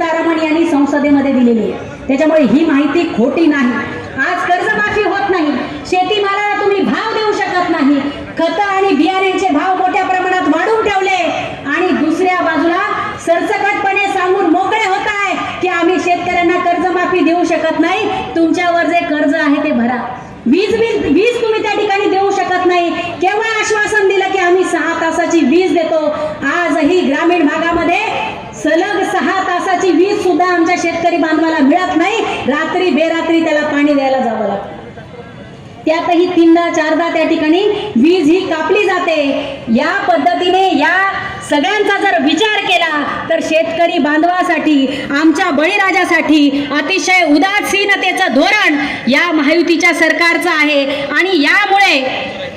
सीतारामन यांनी संसदेमध्ये दिलेली आहे. त्याच्यामुळे ही माहिती खोटी नाही. आज कर्जमाफी होत नाही, शेतीमालाला तुम्ही भाव देऊ शकत नाही, खतं आणि बियाण्यांचे भाव मोठ्या प्रमाणात वाढवून ठेवले आणि दुसऱ्या बाजूला सरसकटपणे सांगून मोकळे होत आहे की आम्ही शेतकऱ्यांना कर्जमाफी देऊ शकत नाही, तुमच्यावर जे कर्ज आहे ते भरा. वीज तुम्ही त्या ठिकाणी देऊ शकत नाही. केवळ आश्वासन दिलं की आम्ही 6 तासाची वीज देतो. आजही ग्रामीण भागामध्ये सलग 6 तासाची वीज सुद्धा आमच्या शेतकरी बांधवाला मिळत नाही. रात्री बेरात्री त्याला पाणी द्यायला जावं लागतं. त्यातही 3दा-4दा त्या ठिकाणी वीज ही कापली जाते. या पद्धतीने या सगळ्यांचा जर विचार केला तर शेतकरी बांधवासाठी, आमच्या बळीराजासाठी अतिशय उदासीनतेचं धोरण या महायुतीच्या सरकारचं आहे. आणि यामुळे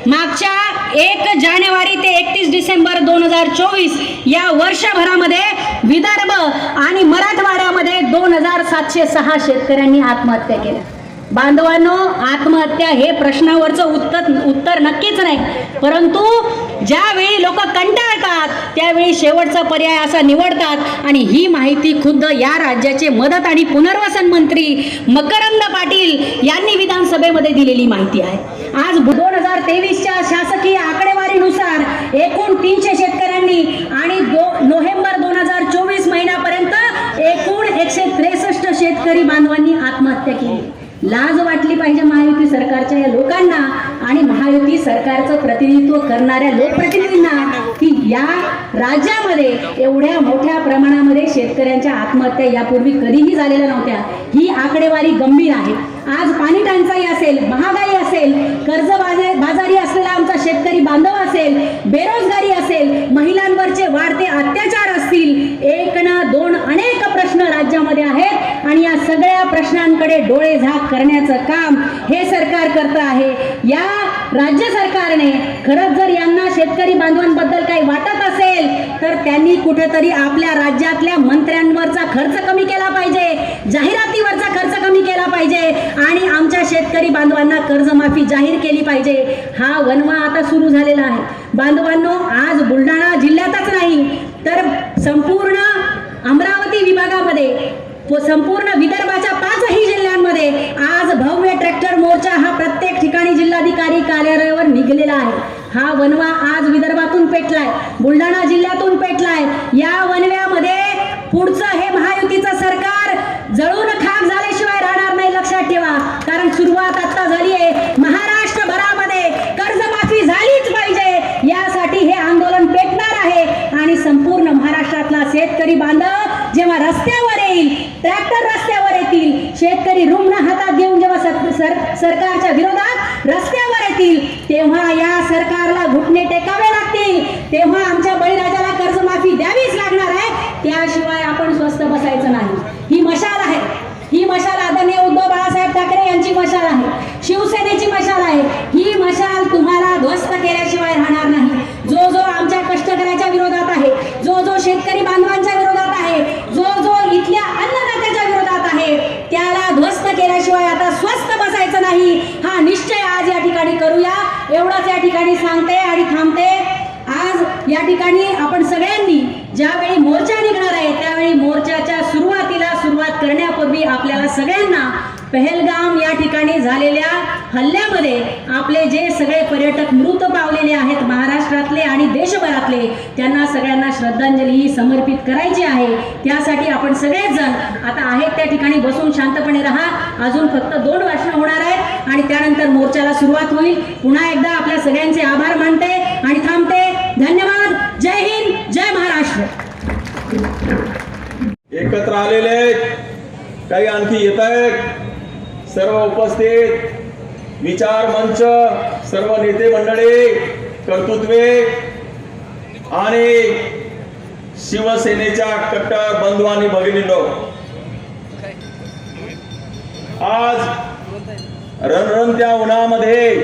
मागच्या 1 जानेवारी ते 31 डिसेंबर 2024 या वर्षभरामध्ये विदर्भ आणि मराठवाड्यामध्ये 2706 शेतकऱ्यांनी आत्महत्या केल्या. बांधवांनो, आत्महत्या हे प्रश्नावरचं उत्तर नक्कीच नाही, परंतु ज्यावेळी लोक कंटाळतात त्यावेळी शेवटचा पर्याय असा निवडतात. आणि ही माहिती खुद्द या राज्याचे मदत आणि पुनर्वसन मंत्री मकरंद पाटील यांनी विधानसभेमध्ये दिलेली माहिती आहे. आज 2023च्या शासकीय आकडेवारीनुसार एकूण 300 शेतकऱ्यांनी आणि नोव्हेंबर 2024 महिन्यापर्यंत एकूण 163 शेतकरी बांधवांनी आत्महत्या केली. लाज वाटली पाहिजे महायुती सरकारच्या या लोकांना आणि महायुती सरकारचं प्रतिनिधित्व करणाऱ्या लोकप्रतिनिधींना की या राज्यामध्ये एवढ्या मोठ्या प्रमाणामध्ये शेतकऱ्यांच्या आत्महत्या यापूर्वी कधीही झालेल्या नव्हत्या. ही आकडेवारी गंभीर आहे. आज पाणी टंचाई असेल, महागाई असेल, कर्जबाजारी असलेला आमचा शेतकरी बांधव असेल, बेरोजगारी असेल, महिलांवरचे वाढते अत्याचार असतील, 1 ना 2 अनेक प्रश्न राज्यामध्ये आहेत आणि या सगळ्या प्रश्नांकडे डोळे झाक करण्याचं काम हे सरकार करत आहे. या राज्य सरकारने खरंच जर यांना शेतकरी बांधवांबद्दल काही वाटत असेल तर त्यांनी कुठेतरी आपल्या राज्यातल्या मंत्र्यांवरचा खर्च कमी केला पाहिजे, जाहिरातीवरचा खर्च कमी केला पाहिजे आणि आमच्या शेतकरी बांधवांना कर्जमाफी जाहीर केली पाहिजे. हा वनवा आता सुरू झालेला आहे. बांधवांनो, आज बुलढाणा जिल्ह्यातच नाही तर संपूर्ण अमरावती विभागामध्ये, संपूर्ण विदर्भाच्या 5ही जिल्ह्यांमध्ये आज भव्य ट्रॅक्टर मोर्चा हा प्रत्येक ठिकाणी जिल्हाधिकारी कार्यालयावर निघालेला आहे. हा वनवा आज विदर्भातून पेटलाय, बुलढाणा जिल्ह्यातून पेटलाय. या वनव्यामध्ये पुढचं हे महायुतीचं सरकार जळून खाक झाल्याशिवाय राहणार नाही, लक्षात ठेवा. कारण सुरुवात आता झाली आहे. महाराष्ट्रभरामध्ये कर्जमाफी झालीच पाहिजे यासाठी हे आंदोलन पेटणार आहे आणि संपूर्ण महाराष्ट्रातला शेतकरी बांधव जेव्हा रस्त्यावर येईल, ट्रॅक्टर रस्त्यावर येतील, शेतकरी रुग्ण हातात घेऊन जेव्हा सरकारच्या विरोधात रस्त्यावर येतील तेव्हा या सरकारला घुटणे टेकावे लागतील. तेव्हा आमच्या बळीराजाला कर्जमाफी द्यावीच लागणार आहे. त्याशिवाय आपण स्वस्थ बसायचं नाही. ही मशाल आहे. ही मशाल आदरणीय उद्धव बाळासाहेब ठाकरे यांची मशाल आहे, शिवसेनेची मशाल आहे. ही मशाल तुम्हाला ध्वस्त केल्याशिवाय राहणार नाही. जो जो आमच्या कष्टकऱ्याच्या विरोधात आहे, जो जो शेतकरी बांधवांच्या विरोधात आहे, जो जो इथल्या अन्नदात्याच्या विरोधात आहे, त्याला ध्वस्त केल्याशिवाय आता स्वस्थ बसायचं नाही. हा निश्चय आज या ठिकाणी करूया. एवढंच या ठिकाणी सांगते आणि थांबते. आज या ठिकाणी आपण सगळ्यांनी ज्यावेळी मोर्चा निघणार आहे त्यावेळी मोर्चाच्या सुरुवात करण्यापूर्वी आपल्याला सगळ्यांना पहलगाम या ठिकाणी झालेल्या हल्ल्यामध्ये आपले जे सगळे पर्यटक मृत पावलेले आहेत महाराष्ट्रातले आणि देशभरातले, त्यांना सगळ्यांना श्रद्धांजली समर्पित करायची आहे. त्यासाठी आपण सगळेच जण आता आहेत त्या ठिकाणी बसून शांतपणे राहा. अजून फक्त 2 भाषणं होणार आहेत आणि त्यानंतर मोर्चाला सुरुवात होईल. पुन्हा एकदा आपल्या सगळ्यांचे आभार मानते आणि थांबते. धन्यवाद. जय हिंद, जय महाराष्ट्र. एकत्र आलेले काही आणखी येत आहेत. सर्व उपस्थित विचार मंच, सर्व नेते मंडळी, कर्तृत्वे आणि शिवसेनेच्या कट्टर बंधू आणि भगिनींनो, आज रणरणत्या उन्हामध्ये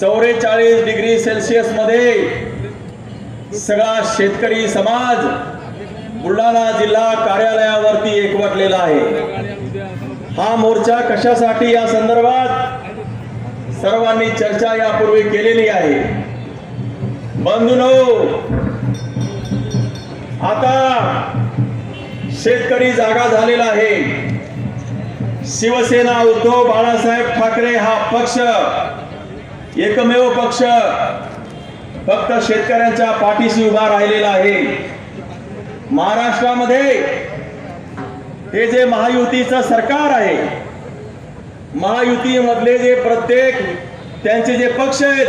44 डिग्री सेल्सिअस मध्ये सगळा शेतकरी समाज बुलढाणा जिल्हा कार्यालयावरती एकवटलेला आहे. हा मोर्चा कशासाठी या संदर्भात सर्वांनी चर्चा यापूर्वी केलेली आहे. बंधूंनो, आता शेतकरी जागा झालेला आहे. शिवसेना उद्धव बाळासाहेब ठाकरे हा पक्ष एकमेव पक्ष फक्त शेतकऱ्यांच्या पाठीशी उभा राहिलेला आहे. महाराष्ट्रामध्ये हे जे महायुतीचं सरकार आहे, महायुतीमधले जे प्रत्येक त्यांचे जे पक्ष आहेत,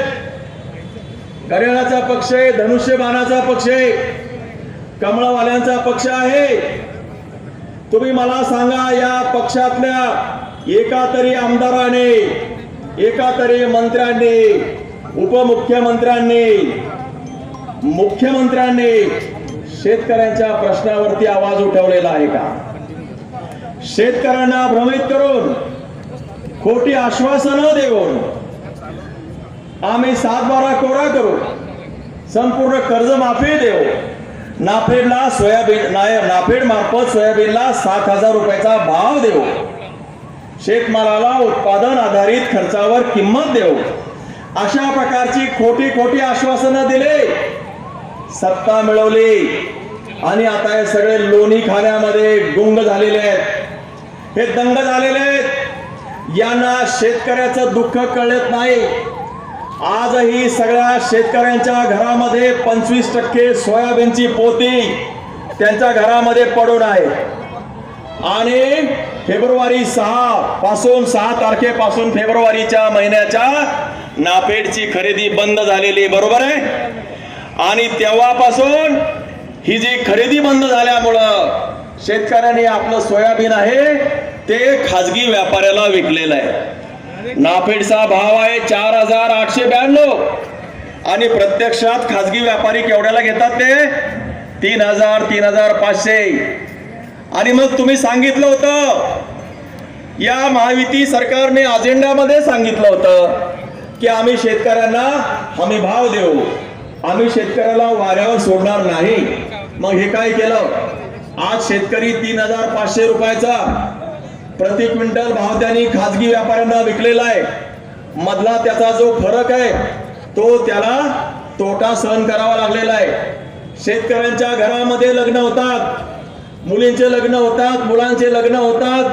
घड्याळाचा पक्ष आहे, धनुष्यबाणाचा पक्ष आहे, कमळवाल्यांचा पक्ष आहे. तुम्ही मला सांगा, या पक्षातल्या एका तरी आमदाराने, एका तरी मंत्र्यांनी, उपमुख्यमंत्र्यांनी, मुख्यमंत्र्यांनी शेतकऱ्यांच्या प्रश्नावरती आवाज उठवलेला आहे का? शेतकऱ्यांना भ्रमित करून, खोटी आश्वासनं देऊन आम्ही 7/12 कोरा करू, संपूर्ण कर्जमाफी देऊ, नाफेडला नाफेड मार्फत सोयाबीनला 7,000 रुपयाचा भाव देऊ, शेतमालाला उत्पादन आधारित खर्चावर किंमत देऊ, अशा प्रकारची खोटी आश्वासनं दिले, सत्ता मिळवली आणि आता हे सगळे लोणी खाण्यामध्ये गुंग झालेले आहेत, हे दंग झालेले आहेत. यांना शेतकऱ्याचं दुःख कळत नाही. आजही सगळ्या शेतकऱ्यांच्या घरामध्ये 25% सोयाबीनची पोती त्यांच्या घरामध्ये पडून आहे आणि फेब्रुवारी 6 तारखेपासून फेब्रुवारीच्या महिन्याच्या नाफेडची खरेदी बंद झालेली, बरोबर आहे. आणि तेव्हापासून ही जी खरेदी बंद झाल्यामुळं शेतकऱ्यांनी आपलं सोयाबीन आहे ते खाजगी व्यापाऱ्याला विकलेलं आहे. नाफेडचा भाव आहे 4,892 आणि प्रत्यक्षात खाजगी व्यापारी केवढ्याला घेतात ते 3,000 3,500. आणि मग तुम्ही सांगितलं होतं, या महायुती सरकारने अजेंडामध्ये सांगितलं होतं की आम्ही शेतकऱ्यांना हमी भाव देऊ, आम्ही शेतकऱ्याला वाऱ्यावर सोडणार नाही. मग हे काय केलं? आज शेतकरी 3,500 रुपयाचा प्रति क्विंटल भाव त्यांनी खाजगी व्यापाऱ्यांना विकलेला आहे. मधला त्याचा जो फरक आहे तो त्याला तोटा सहन करावा लागलेला आहे. शेतकऱ्यांच्या घरामध्ये लग्न होतात, मुलींचे लग्न होतात, मुलांचे लग्न होतात,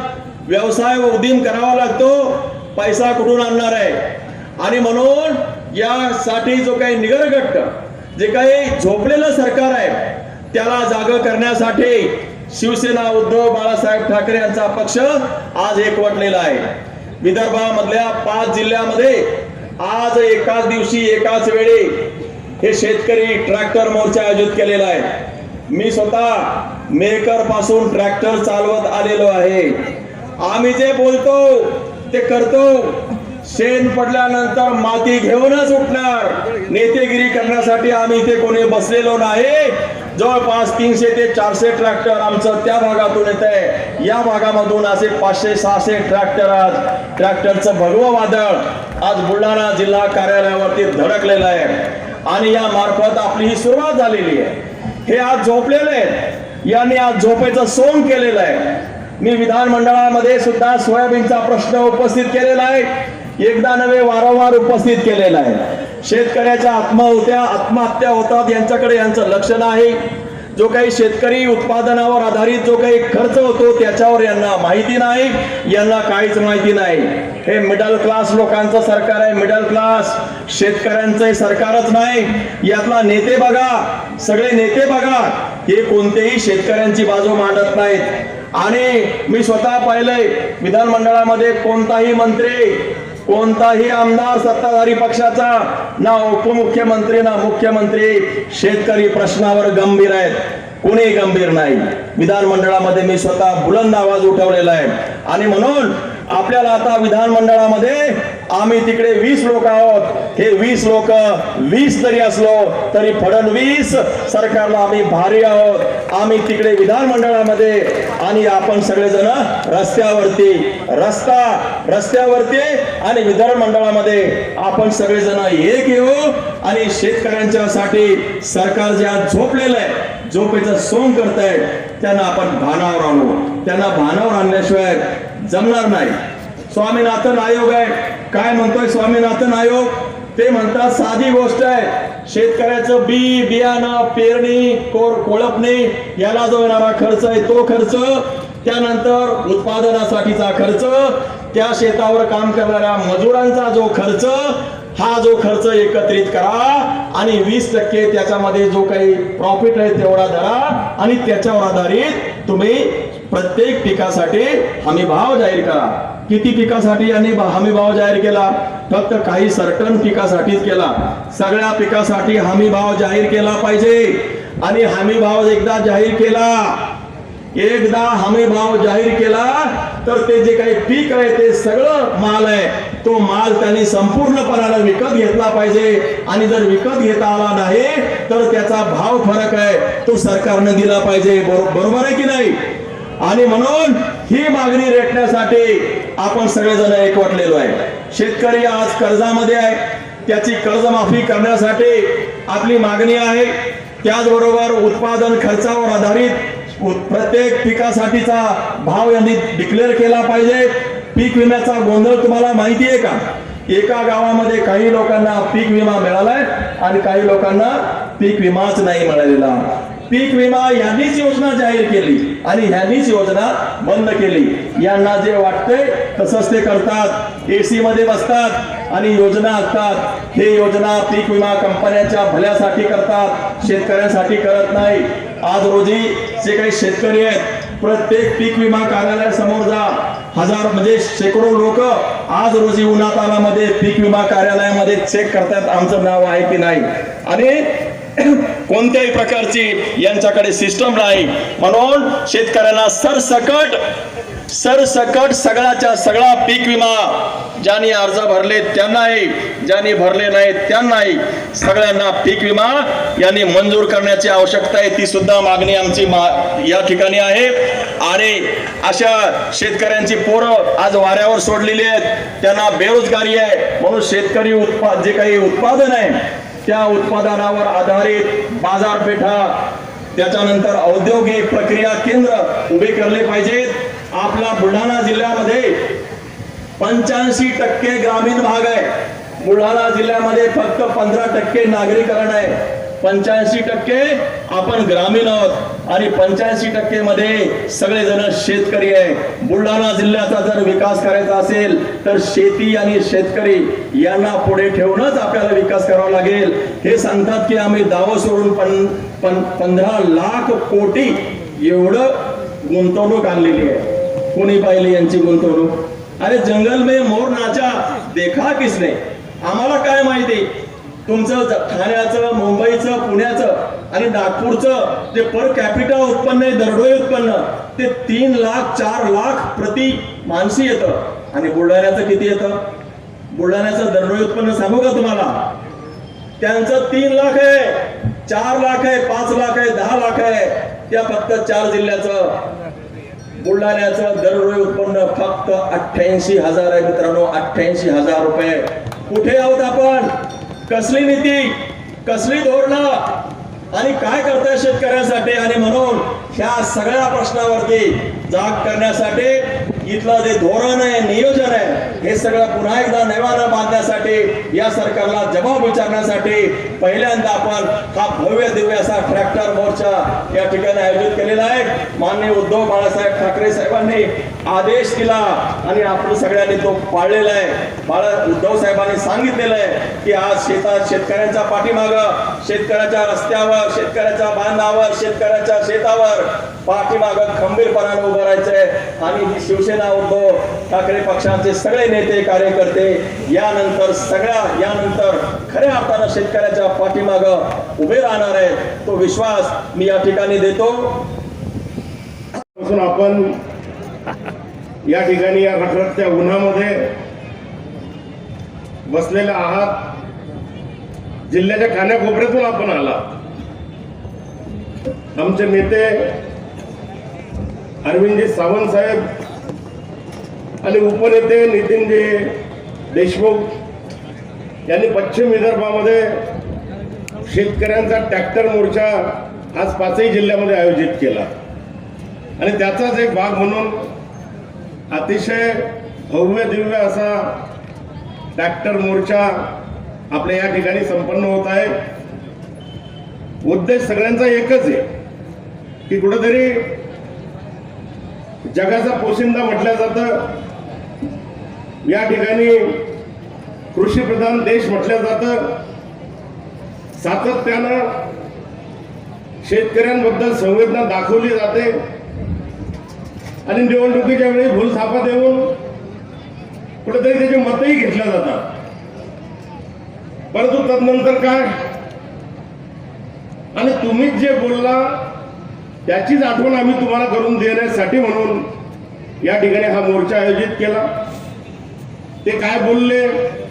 व्यवसाय उद्यम करावा लागतो, पैसा कुठून आणणार आहे? आणि म्हणून यासाठी जो काही निगरगट्ट, जे काही झोपलेलं सरकार आहे त्याला जाग करण्यासाठी शिवसेना उद्धव बाळासाहेब ठाकरे यांचा पक्ष आज एकवटलेला आहे. विदर्भामधल्या 5 जिल्ह्यामध्ये आज एकाच दिवशी एकाच वेळी हे शेतकरी ट्रॅक्टर मोर्चा आयोजित केलेला आहे. मी स्वतः मेकर पासून ट्रॅक्टर चालवत आलेलो आहे. आम्ही जे बोलतो ते करतो. शेण पडल्यानंतर माती घेऊनच उठणार. नेतेगिरी करण्यासाठी आम्ही इथे कोणी बसलेलो नाही. जवळपास 300 ते 400 ट्रॅक्टर आमचं त्या भागातून येत आहे. या भागामधून असे 500-600 ट्रॅक्टर, आज ट्रॅक्टरचं भगवं वादळ आज बुलढाणा जिल्हा कार्यालयावरती धडकलेलं आहे आणि या मार्फत आपली ही सुरुवात झालेली आहे. हे आज झोपलेले आहेत, यांनी आज झोपेचं सोंग केलेलं आहे. मी विधानमंडळामध्ये सुद्धा सोयाबीनचा प्रश्न उपस्थित केलेला आहे, एकदा नव्हे वारंवार उपस्थित केलेला आहे. शेतकऱ्याच्या आत्महत्या होतात, यांच्याकडे यांचं लक्ष नाही. जो काही शेतकरी उत्पादनावर आधारित जो काही खर्च होतो त्याच्यावर यांना माहिती नाही, यांना काहीच माहिती नाही. हे मिडल क्लास लोकांचं सरकार आहे. मिडल क्लास शेतकऱ्यांचं सरकारच नाही. यातला नेते बघा, सगळे नेते बघा, हे कोणतेही शेतकऱ्यांची बाजू मांडत नाहीत. आणि मी स्वतः पाहिलंय विधानमंडळामध्ये कोणताही मंत्री, कोणताही आमदार सत्ताधारी पक्षाचा, ना उपमुख्यमंत्री ना मुख्यमंत्री शेतकरी प्रश्नावर गंभीर आहेत. कोणी गंभीर नाही. विधानमंडळामध्ये मी स्वतः बुलंद आवाज उठवलेला आहे. आणि म्हणून आपल्याला आता विधानमंडळामध्ये आम्ही तिकडे 20 लोक आहोत. हे 20 लोक 20 जरी असलो तरी फडणवीस सरकारला आम्ही भारी आहोत. आम्ही तिकडे विधानमंडळामध्ये आणि आपण सगळेजण रस्त्यावरती आणि विधानमंडळामध्ये आपण सगळेजण एक येऊ आणि शेतकऱ्यांच्यासाठी सरकार जे आज झोपलेलं आहे, झोपेचं सोंग करतायत, त्यांना आपण भानावर आणू. त्यांना भानावर आणल्याशिवाय जमणार नाही. स्वामीनाथन आयोग आहे, काय म्हणतोय स्वामीनाथन आयोग? ते म्हणतात साधी गोष्ट आहे, शेतकऱ्याचं बियाणं, पेरणी, कोळपणी याला जो येणारा खर्च आहे तो खर्च, त्यानंतर उत्पादनासाठीचा खर्च, त्या शेतावर काम करणाऱ्या मजुरांचा जो खर्च, हा जो खर्च एकत्रित करा आणि 20% त्याच्यामध्ये जो काही प्रॉफिट आहे तेवढा धरा आणि त्याच्यावर आधारित तुम्ही प्रत्येक पिकासाठी हमी भाव जाहीर करा. किती पिकासाठी यांनी हमी भाव जाहीर केला? फक्त काही सर्टन पिकासाठीच केला. सगळ्या पिकासाठी हमी भाव जाहीर केला पाहिजे. आणि हमी भाव एकदा जाहीर केला तर ते जे काही पीक आहे ते सगळं माल आहे तो माल त्यांनी संपूर्णपणाने विकत घेतला पाहिजे. आणि जर विकत घेता आला नाही तर त्याचा भाव फरक आहे तो सरकारने दिला पाहिजे. बरोबर आहे की नाही? आणि म्हणून ही मागणी रेटण्यासाठी आपण सगळेजण एकवटलेलो आहे. शेतकरी आज कर्जामध्ये आहे, त्याची कर्जमाफी करण्यासाठी आपली मागणी आहे. त्याचबरोबर उत्पादन खर्चावर आधारित प्रत्येक पिकासाठीचा भाव यांनी डिक्लेअर केला पाहिजे. पीक विम्याचा गोंधळ तुम्हाला माहिती आहे का? एका गावामध्ये काही लोकांना पीक विमा मिळालाय आणि काही लोकांना पीक विमाच नाही मिळालेला. पीक विमा यांनीच योजना जाहीर केली आणि ह्यांनीच योजना बंद केली. यांना जे वाटतंय तसंच ते करतात. एसी मध्ये बसतात आणि योजना आखतात. हे योजना पीक विमा कंपन्यांच्या भल्यासाठी करतात, शेतकऱ्यांसाठी करत नाही. आज रोजी जे काही शेतकरी आहेत प्रत्येक पीक विमा कार्यालयासमोर जा. हजार म्हणजे शेकडो लोक आज रोजी उन्हातानामध्ये पीक विमा कार्यालयामध्ये चेक करतात आमचं नाव आहे की नाही. आणि कोणत्याही प्रकारची यांच्याकडे सिस्टम नाही. म्हणून शेतकऱ्यांना सरसकट सगळ्याच्या सगळा पीक विमा ज्यांनी अर्ज भरले त्यांनाही, ज्यांनी भरले नाहीत त्यांनाही सगळ्यांना पीक विमा यांनी मंजूर करण्याची आवश्यकता आहे. ती सुद्धा मागणी आमची या ठिकाणी आहे. आणि अशा शेतकऱ्यांची पोरं आज वाऱ्यावर सोडलेली आहेत, त्यांना बेरोजगारी आहे. म्हणून शेतकरी जे काही उत्पादन आहे त्या उत्पादनावर आधारित बाजारपेठा, त्याच्यानंतर औद्योगिक प्रक्रिया केंद्र उभे केले पाहिजेत. आपला बुलढाणा जिल्ह्यामध्ये 85% ग्रामीण भाग आहे. बुलढाणा जिल्ह्यामध्ये फक्त 15% नागरीकरण आहे. 85% आपण ग्रामीण आहोत आणि 85% मध्ये सगळेजण शेतकरी आहे. बुलढाणा जिल्ह्याचा जर विकास करायचा असेल तर शेती आणि शेतकरी यांना पुढे ठेवूनच आपल्याला विकास करावा लागेल. हे सांगतात की आम्ही दावं सोडून 15 लाख कोटी एवढं गुंतवणूक आणलेली आहे. कोणी पाहिली यांची गुंतवणूक? अरे जंगल में मोर नाचा देखा किसने? आम्हाला काय माहिती तुमचं ठाण्याचं, मुंबईचं, पुण्याचं आणि नागपूरचं जे पर कॅपिटा उत्पन्न आहे, दरडोई उत्पन्न, ते 3 लाख 4 लाख प्रति माणसी येतं. आणि बुलढाण्याचं किती येतं? बुलढाण्याचं दरडोई उत्पन्न सांगू का तुम्हाला? त्यांचं 3 लाख आहे, 4 लाख आहे, 5 लाख आहे, 10 लाख आहे. त्या फक्त 4 जिल्ह्याचं. बुलढाण्याचं दरडोई उत्पन्न फक्त 88,000 आहे मित्रांनो, 88,000 रुपये. कुठे आहोत आपण? कसली नीती, कसली धोरणं आणि काय करताय शेतकऱ्यांसाठी? आणि म्हणून ह्या सगळ्या प्रश्नावरती जाग करण्यासाठी इथलं जे धोरण आहे, नियोजन आहे, हे सगळं पुन्हा एकदा नव्यानं बांधण्यासाठी, या सरकारला जबाब विचारण्यासाठी पहिल्यांदा आपण हा भव्य दिव्य असा ट्रॅक्टर मोर्चा या ठिकाणी आयोजित केलेला आहे. माननीय उद्धव बाळासाहेब ठाकरे साहेबांनी आदेश दिला आणि आपण सगळ्यांनी तो पाळलेला आहे. उद्धव साहेबांनी सांगितलेलं आहे की आज शेतकऱ्यांच्या पाठीमागं, शेतकऱ्याच्या रस्त्यावर, शेतकऱ्याच्या बांधावर, शेतकऱ्याच्या शेतावर पाठीमागं खंबीरपणाने उभं राहायचंय. आणि ही शिवसेना, उद्धव ठाकरे पक्षाचे सगळे नेते, कार्यकर्ते यानंतर खऱ्या अर्थानं शेतकऱ्याच्या पाठीमागं उभे राहणार आहे. तो विश्वास मी या ठिकाणी देतो. आपण या ठिकाणी या रखरखत्या उन्हामध्ये बसलेले आहात. जिल्ह्याच्या कानाकोपऱ्यातून आपण आला. आमचे नेते अरविंदजी सावंत साहेब आणि उपनेते नितीनजी देशमुख यांनी पश्चिम विदर्भामध्ये शेतकऱ्यांचा ट्रॅक्टर मोर्चा आज 5ही जिल्ह्यामध्ये आयोजित केला. आणि त्याचाच एक भाग म्हणून अतिशय भव्य दिव्य असा ट्रॅक्टर मोर्चा आपल्या या ठिकाणी संपन्न होत आहे. उद्देश सगळ्यांचा एकच आहे की कुठेतरी जगाचा पोशिंदा म्हटलं जातं, या ठिकाणी कृषी प्रधान देश म्हटलं जातं. सातत्यानं शेतकऱ्यांबद्दल संवेदना दाखवली जाते आणि निवडणुकीच्या वेळी भूलथापा देऊन कुठेतरी त्याचे मतही घेतले जातात. परंतु तदनंतर काय, आणि तुम्हीच जे बोलला त्याचीच आठवण आम्ही तुम्हाला करून देण्यासाठी म्हणून या ठिकाणी हा मोर्चा आयोजित केला. ते काय बोलले,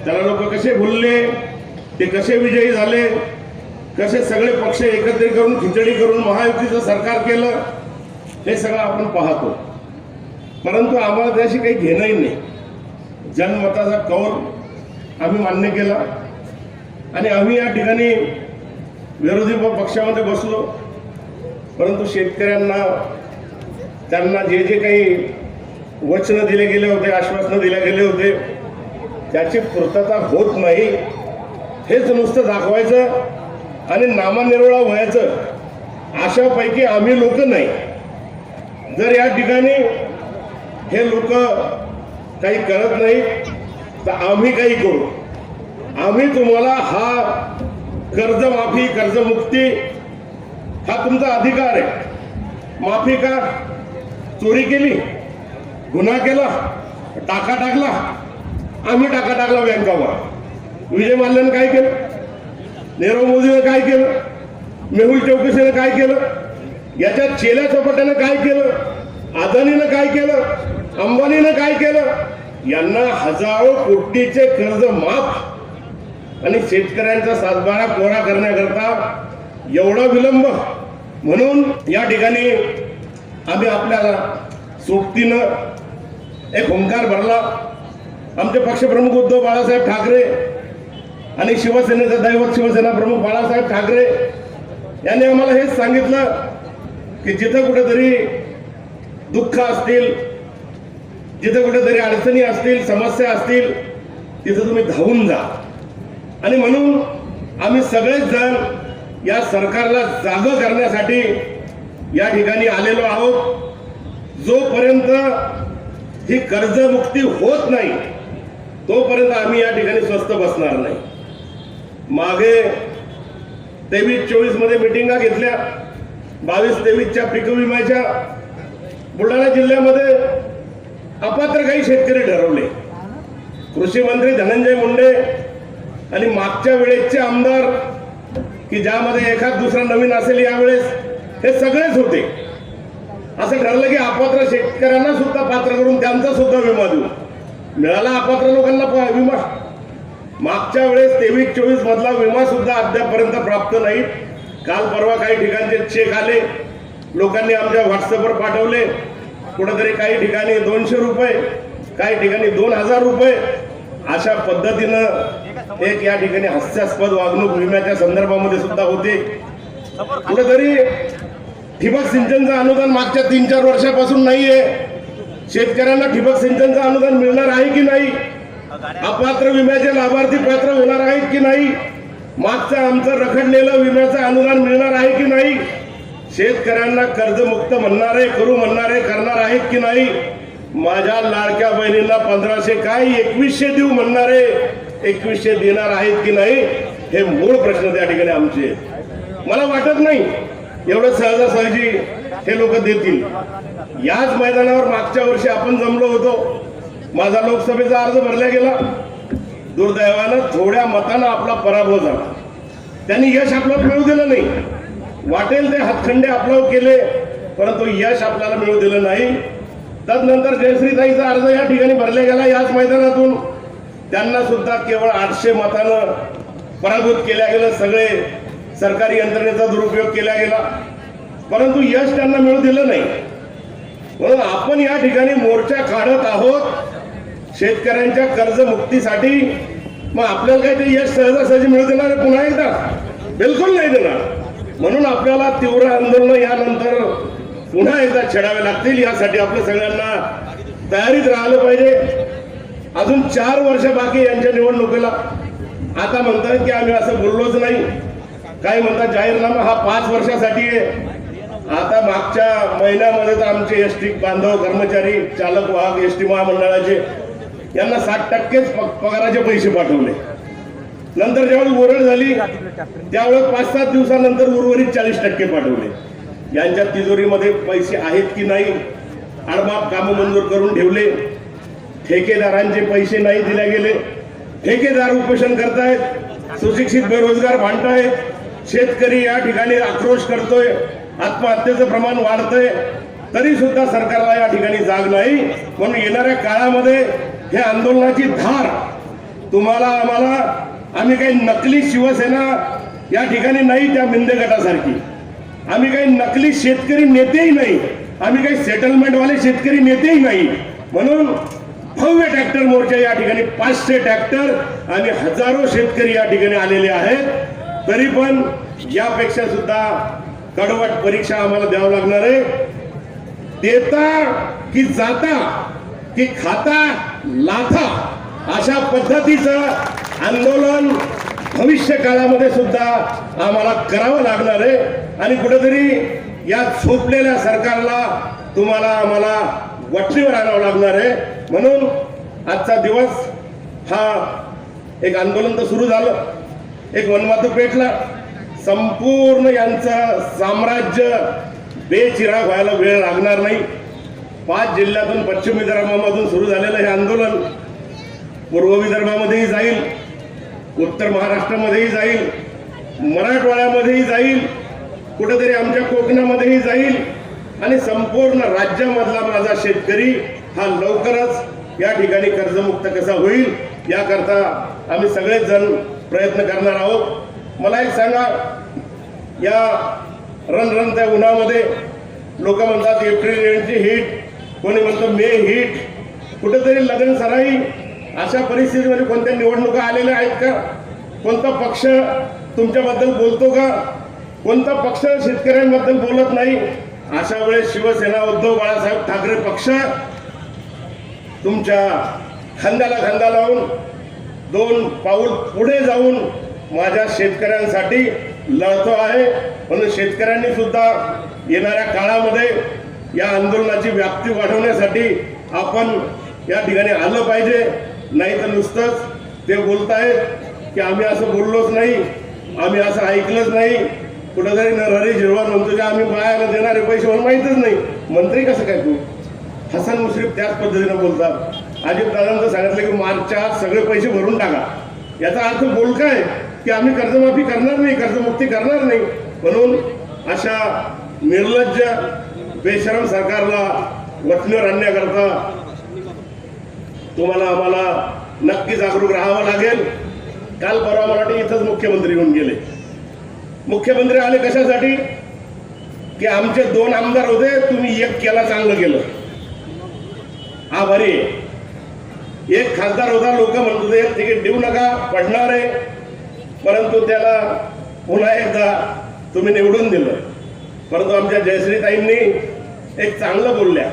त्याला लोक कसे बोलले, ते कसे विजयी झाले, कसे सगळे पक्ष एकत्रित करून खिचडी करून महायुतीचं सरकार केलं, हे सगळं आपण पाहतो. परंतु आम्हाला त्याशी काही घेणंही नाही. जनमताचा कौल आम्ही मान्य केला आणि आम्ही या ठिकाणी विरोधी पक्षामध्ये बसलो. परंतु शेतकऱ्यांना त्यांना जे जे काही वचनं दिले गेले होते, आश्वासनं दिले गेले होते, त्याची पूर्तता होत नाही हेच नुसतं दाखवायचं आणि नामानिर्वळा व्हायचं, अशापैकी आम्ही लोक नाही. जर या ठिकाणी हे लोक काही करत नाही तर आम्ही काही करू. आम्ही तुम्हाला हा कर्जमाफी, कर्जमुक्ती हा तुमचा अधिकार आहे. माफी का, चोरी केली, गुन्हा केला, टाका टाकला, आम्ही टाका टाकला बँकावर. विजय माल्ल्यानं काय केलं, नीरव मोदीनं काय केलं, मेहुल चौकसीनं काय केलं, याच्या चेल्या चपाट्यानं काय केलं, अदानीनं काय केलं, अंबानीनं काय केलं. यांना हजारो कोटीचे कर्ज माफ आणि शेतकऱ्यांचा सातबारा कोरा करण्याकरता एवढा विलंब. म्हणून या ठिकाणी आम्ही आपल्याला सोबतीनं एक हुंकार भरला. आमचे पक्षप्रमुख उद्धव बाळासाहेब ठाकरे आणि शिवसेनेचा दैवत शिवसेना प्रमुख बाळासाहेब ठाकरे यांनी आम्हाला हेच सांगितलं की जिथं कुठेतरी दुःख असतील, जिथं कुठेतरी अडचणी असतील, समस्या असतील, तिथं तुम्ही धावून जा. आणि म्हणून आम्ही सगळेच जण या सरकारला जागं करण्यासाठी या ठिकाणी आलेलो आहोत. जोपर्यंत ही कर्जमुक्ती होत नाही तोपर्यंत आम्ही या ठिकाणी स्वस्थ बसणार नाही. मागे 23-24 मध्ये मिटिंगा घेतल्या, 22-23च्या पीक विम्याच्या. बुलढाणा जिल्ह्यामध्ये अपात्र काही शेतकरी ठरवले. कृषी मंत्री धनंजय मुंडे आणि मागच्या वेळेसचे आमदार की ज्यामध्ये एखाद दुसरा नवीन असेल यावेळेस, हे सगळेच होते. असं ठरलं की अपात्र शेतकऱ्यांना सुद्धा पात्र करून त्यांचा सुद्धा विमा देऊ. मिळाला अपात्र लोकांना विमा. मागच्या वेळेस 23-24 मधला विमा सुद्धा अद्यापर्यंत प्राप्त नाही. काल परवा काही ठिकाणचे चेक आले, लोकांनी आमच्या व्हॉट्सअपवर पाठवले. कुठेतरी काही ठिकाणी 200 रुपये, काही ठिकाणी 2000 रुपये. अशा पद्धतीनं एक या ठिकाणी हास्यास्पद वागणूक विम्याच्या संदर्भामध्ये सुद्धा होते. कुठेतरी ठिबक सिंचनचं अनुदान मागच्या 3-4 वर्षापासून नाहीये. शेतकऱ्यांना ठिबक सिंचनचं अनुदान मिळणार आहे की नाही, अपात्र विम्याचे लाभार्थी पात्र होणार आहेत की नाही, मागचं आमचं रखडलेलं विम्याचं अनुदान मिळणार आहे की नाही, शेतकऱ्यांना कर्जमुक्त म्हणणारे, करू म्हणणारे करणार आहेत की नाही, माझ्या लाडक्या बहिणींना 1500 काय 2100 देऊ म्हणणारे 2100 देणार आहेत की नाही, हे मूळ प्रश्न त्या ठिकाणी आमचे. मला वाटत नाही एवढं सहजासहजी हे लोक देतील. याच मैदानावर मागच्या वर्षी आपण जमलो होतो. माझा लोकसभेचा अर्ज भरला गेला. दुर्दैवानं थोड्या मतानं आपला पराभव झाला. त्यांनी यश आपल्याला मिळू दिलं नाही. वाटेल ते हातखंडे आपल्यावर केले, परंतु यश आपल्याला मिळू दिलं नाही. तदनंतर जयश्रीताईचा अर्ज या ठिकाणी भरला गेला याच मैदानातून. त्यांना सुद्धा केवळ 800 मतानं पराभूत केल्या गेलं. सगळे सरकारी यंत्रणेचा दुरुपयोग केला गेला, परंतु यश त्यांना मिळू दिलं नाही. म्हणून आपण या ठिकाणी मोर्चा काढत आहोत शेतकऱ्यांच्या कर्जमुक्तीसाठी. मग आपल्याला काही ते यश सहजासहजी मिळू देणार आहे पुन्हा एकदा? बिलकुल नाही देणार. म्हणून आपल्याला तीव्र आंदोलन यानंतर पुन्हा एकदा छेडावे लागतील. यासाठी आपल्या सगळ्यांना तयारीत राहिलं पाहिजे. अजून 4 वर्ष बाकी यांच्या निवडणुकीला. आता म्हणतात की आम्ही असं बोललोच नाही. काय म्हणतात जाहीरनामा हा 5 वर्षासाठी आहे. आता मागच्या महिन्यामध्ये तर आमचे एसटी बांधव कर्मचारी चालक वाहक एसटी महामंडळाचे यांना 60% पगाराचे पैसे पाठवले. नंतर ज्यावेळेस ओरड झाली त्यावेळेस 5-7 दिवसानंतर उर्वरित 40% पाठवले. यांच्या तिजोरीमध्ये पैसे आहेत की नाही? आडमाप कामं मंजूर करून ठेवले. ठेकेदारांचे पैसे नाही दिले गेले. ठेकेदार उपोषण करतायत. सुशिक्षित बेरोजगार भांडतायत. शेतकरी या ठिकाणी आक्रोश करतोय. आत्महत्येचं प्रमाण वाढतंय. तरी सुद्धा सरकारला या ठिकाणी जाग नाही. म्हणून येणाऱ्या काळामध्ये हे आंदोलनाची धार तुम्हाला आम्हाला, आम्ही काही नकली शिवसेना या ठिकाणी नाही, त्या मिंदे गटासारखी आम्ही काही नकली शेतकरी नेतेही नाही, आम्ही काही सेटलमेंटवाले शेतकरी नेतेही नाही. म्हणून भव्य ट्रॅक्टर मोर्चा या ठिकाणी 500 ट्रॅक्टर आणि हजारो शेतकरी या ठिकाणी आलेले आहेत. तरी पण यापेक्षा सुद्धा कडवट परीक्षा आम्हाला द्यावं लागणार आहे. देता की जाता की खाता लाथा अशा पद्धतीचं आंदोलन भविष्य काळामध्ये सुद्धा आम्हाला करावं लागणार आहे. आणि कुठेतरी या झोपलेल्या सरकारला तुम्हाला आम्हाला वठणीवर आणावं लागणार आहे. म्हणून आजचा दिवस हा एक आंदोलन तर सुरू झालं, एक वनवाद पेटला. संपूर्ण यांचं साम्राज्य बेचिराग व्हायला वेळ लागणार नाही. 5 जिल्ह्यातून पश्चिम विदर्भामधून सुरू झालेलं हे आंदोलन पूर्व विदर्भामध्येही जाईल, उत्तर महाराष्ट्रामध्येही जाईल, मराठवाड्यामध्येही जाईल, कुठेतरी आमच्या कोकणामध्येही जाईल आणि संपूर्ण राज्यामधला माझा शेतकरी हा लवकरच या ठिकाणी कर्जमुक्त कसा होईल याकरता आम्ही सगळेच जण प्रयत्न करणार आहोत. मला एक सांगा, या रणरणत्या उन्हामध्ये लोक म्हणतात एप्रिल एंडची हीट, कोणी म्हणतं मे हीट, कुठेतरी लग्न सराई अशा परिस्थितीमध्ये कोणत्या निवडणुका आलेल्या आहेत का? कोणता पक्ष तुमच्याबद्दल बोलतो का? कोणता पक्ष शेतकऱ्यांबद्दल बोलत नाही? अशा वेळेस शिवसेना उद्धव बाळासाहेब ठाकरे पक्ष तुमच्या खांद्याला खांदा लावून 2 पाऊल पुढे जाऊन माझ्या शेतकऱ्यांसाठी लढतो आहे. म्हणून शेतकऱ्यांनी सुद्धा येणाऱ्या काळामध्ये या आंदोलनाची व्याप्ती वाढवण्यासाठी आपण या ठिकाणी आलं पाहिजे. नाही तर नुसतंच ते बोलतायत की आम्ही असं बोललोच नाही, आम्ही असं ऐकलंच नाही. कुठेतरी नरहरी झिरवाळ म्हणतो की आम्ही बायाला देणारे पैसे मला माहीतच नाही. मंत्री कसं काय तू? हसन मुश्रीफ त्याच पद्धतीनं बोलतात. अजित दादांचं सांगितलं की मार्चच्या आत सगळे पैसे भरून टाका. याचा अर्थ बोल काय की आम्ही कर्जमाफी करणार नाही, कर्जमुक्ती करणार नाही. म्हणून अशा निर्लज्ज बेशरम सरकारला वठणीवर आणण्याकरता तुम्हाला आम्हाला नक्की जागरूक राहावं लागेल. काल परवा मराठी इथंच मुख्यमंत्री येऊन गेले. मुख्यमंत्री आले कशासाठी? की आमचे 2 आमदार होते, तुम्ही 1 केला, चांगलं केलं, आभारी. एक खासदार होता, लोक म्हणत होते तिकीट देऊ नका, पडणार आहे, परंतु त्याला पुन्हा एकदा तुम्ही निवडून दिलं. परंतु आमच्या जयश्रीताईंनी एक चांगलं बोलल्या.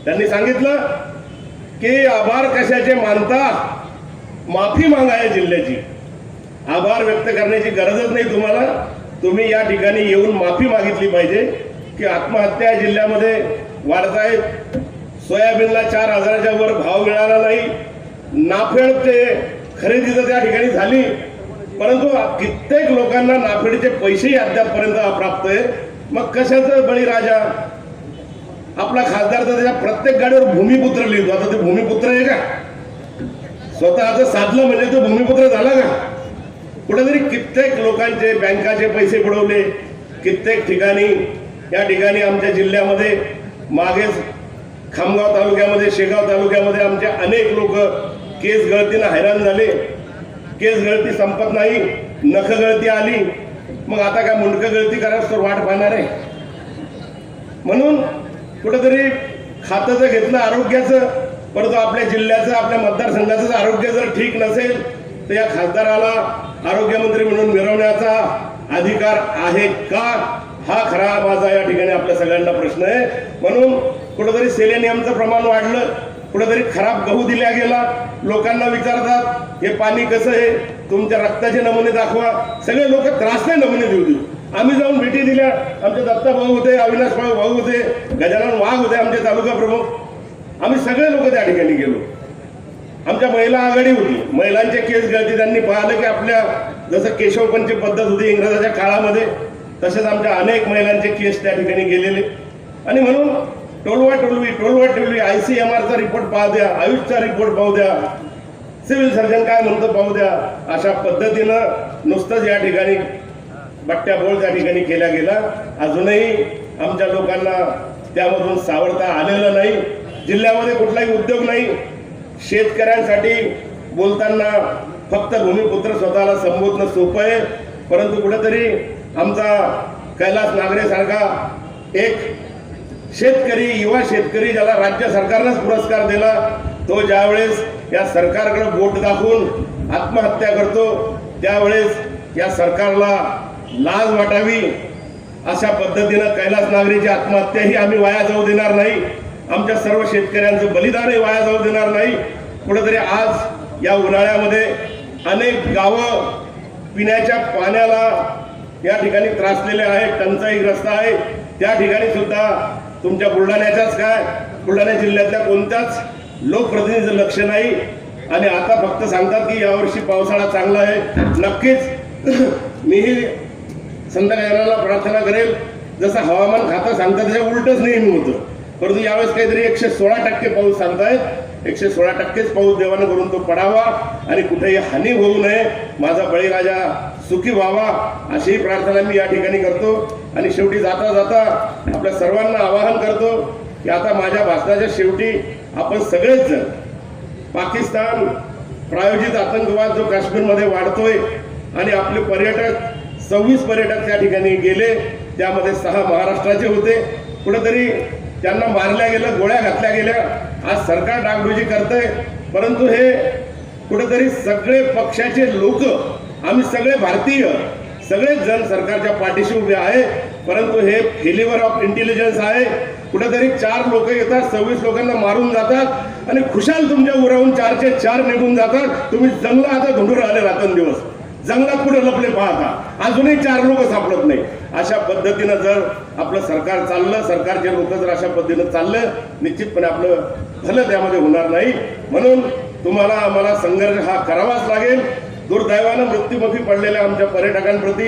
त्यांनी सांगितलं की आभार कशाचे मानता, माफी मागा या जिल्ह्याची. आभार व्यक्त करण्याची गरजच नाही तुम्हाला. तुम्ही या ठिकाणी येऊन माफी मागितली पाहिजे की आत्महत्या जिल्ह्यामध्ये वाढतायत. सोयाबीनला 4,000च्या वर भाव मिळाला नाही. नाफेड ते खरेदी तर त्या ठिकाणी झाली, परंतु कित्येक लोकांना नाफेडचे पैसेही अद्यापपर्यंत अप्राप्त आहे. मग कशाचं बळीराजा? आपला खासदार तर त्याच्या प्रत्येक गाडीवर भूमिपुत्र लिहितो. आता ते भूमिपुत्र आहे का? स्वतःचं साधलं म्हणजे तो भूमिपुत्र झाला का? कुठेतरी कित्येक लोकांचे बँकाचे पैसे बुडवले. कित्येक ठिकाणी या ठिकाणी आमच्या जिल्ह्यामध्ये मागेच खामगाव तालुक्यामध्ये, शेगाव तालुक्यामध्ये आमचे अनेक लोक केस गळतीनं हैराण झाले. केस गळती संपत नाही, नख गळती आली, मग आता काय मुंडकं गळती करायचं तर वाट पाहणार आहे. म्हणून कुठेतरी खातं जर घेतलं आरोग्याचं, परंतु आपल्या जिल्ह्याचं, आपल्या मतदारसंघाचं आरोग्य जर ठीक नसेल तर या खासदाराला आरोग्यमंत्री म्हणून मिरवण्याचा अधिकार आहे का? हा खरा माझा या ठिकाणी आपल्या सगळ्यांना प्रश्न आहे. म्हणून कुठेतरी सेलेनियमचं प्रमाण वाढलं, कुठेतरी खराब गहू दिला गेला. लोकांना विचारतात हे पाणी कसं आहे, तुमच्या रक्ताचे नमुने दाखवा, सगळे लोक त्रासले नमुने देऊ. आम्ही जाऊन भेटी दिल्या. आमचे दत्ता भाऊ होते, अविनाश भाऊ होते, गजानन वाघ होते आमचे तालुका प्रमुख. आम्ही सगळे लोक त्या ठिकाणी गेलो. आमच्या महिला आघाडी होती, महिलांचे केस गळती. त्यांनी पाहिलं की आपल्या जसं केशवपंची पद्धत होती इंग्रजाच्या काळामध्ये, तसेच आमच्या अनेक महिलांचे केस त्या ठिकाणी गेलेले. आणि म्हणून टोलवा टोलवी ICMRचा रिपोर्ट पाहू द्या, आयुषचा रिपोर्ट पाहू द्या, सिव्हिल सर्जन काय म्हणतो पाहू द्या. अशा पद्धतीनं नुसतंच या ठिकाणी बट्ट्याबोळ त्या ठिकाणी केल्या गेला. अजूनही आमच्या लोकांना त्यामधून सावरता आलेलं नाही. जिल्ह्यामध्ये कुठलाही उद्योग नाही. शेतकऱ्यांसाठी बोलताना फक्त भूमिपुत्र स्वतःला संबोधणं सोपं आहे, परंतु कुठेतरी आमचा कैलास नागरेसारखा एक शेतकरी, युवा शेतकरी, ज्याला राज्य सरकारनंच पुरस्कार दिला, तो ज्यावेळेस या सरकारकडे बोट दाखवून आत्महत्या करतो त्यावेळेस या सरकारला लाज वाटावी. अशा पद्धतीनं कैलास नागरेची आत्महत्या ही आम्ही वाया जाऊ देणार नाही. आमच्या सर्व शेतकऱ्यांचं बलिदानही वाया जाऊ देणार नाही. कुठेतरी आज या उन्हाळ्यामध्ये अनेक गावं पिण्याच्या पाण्याला या ठिकाणी त्रासलेले आहे, टंचाईग्रस्त आहे. त्या ठिकाणी सुद्धा तुमच्या बुलढाण्याच्याच काय, बुलढाणा जिल्ह्यातल्या कोणत्याच लोकप्रतिनिधीचं लक्ष नाही. आणि आता फक्त सांगतात की यावर्षी पावसाळा चांगला आहे. नक्कीच मीही संत गजाननाला प्रार्थना करेल, जसं हवामान खातं सांगतात त्याच्या उलटच नेहमी होतं, परंतु यावेळेस काहीतरी 116% पाऊस सांगतायत. 116%च पाऊस देवानं करून तो पडावा आणि कुठेही हानी होऊ नये. माझा बळीराजा सुखी व्हावा अशीही प्रार्थना मी या ठिकाणी करतो. आणि शेवटी जाता जाता आपल्या सर्वांना आवाहन करतो की आता माझ्या भाषणाच्या शेवटी आपण सगळेच जण पाकिस्तान प्रायोजित आतंकवाद जो काश्मीरमध्ये वाढतोय आणि आपले पर्यटक 26 पर्यटक त्या ठिकाणी गेले, त्यामध्ये 6 महाराष्ट्राचे होते. कुठेतरी त्यांना मारल्या गेलं, गोळ्या घातल्या गेल्या. आज सरकार डागडुजी करतंय, परंतु हे कुठेतरी सगळे पक्षाचे लोक, आम्ही सगळे भारतीय, सगळेच जण सरकारच्या पाठीशी उभे आहे. परंतु हे फेल्युअर ऑफ इंटेलिजन्स आहे. कुठेतरी 4 लोक येतात, 26 लोकांना मारून जातात आणि खुशाल तुमच्या उरावून 4चे 4 निघून जातात. तुम्ही जंगला आता धुंडून राहिले रात्रंदिवस, जंगलात पुढे लपले पाहता, अजूनही 4 लोक सापडत नाही. अशा पद्धतीनं जर आपलं सरकार चाललं, सरकारचे लोक जर अशा पद्धतीनं चाललं, निश्चितपणे आपलं भलं त्यामध्ये होणार नाही. म्हणून तुम्हाला आम्हाला संघर्ष हा करावाच लागेल. दुर्दैवानं मृत्युमुखी पडलेल्या आमच्या पर्यटकांप्रती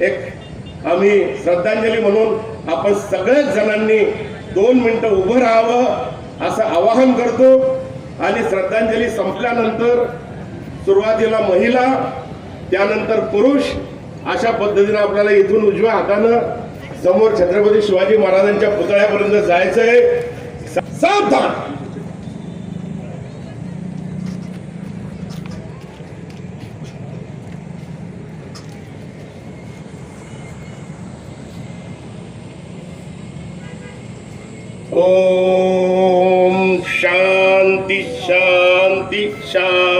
एक आम्ही श्रद्धांजली म्हणून आपण सगळ्याच जणांनी 2 मिनिटं उभं राहावं असं आवाहन करतो. आणि श्रद्धांजली संपल्यानंतर सुरुवातीला महिला, त्यानंतर पुरुष, अशा पद्धतीने आपल्याला इथून उजव्या हातानं समोर छत्रपती शिवाजी महाराजांच्या पुतळ्यापर्यंत जायचंय. सावधान. ओम शांती शांती शांती.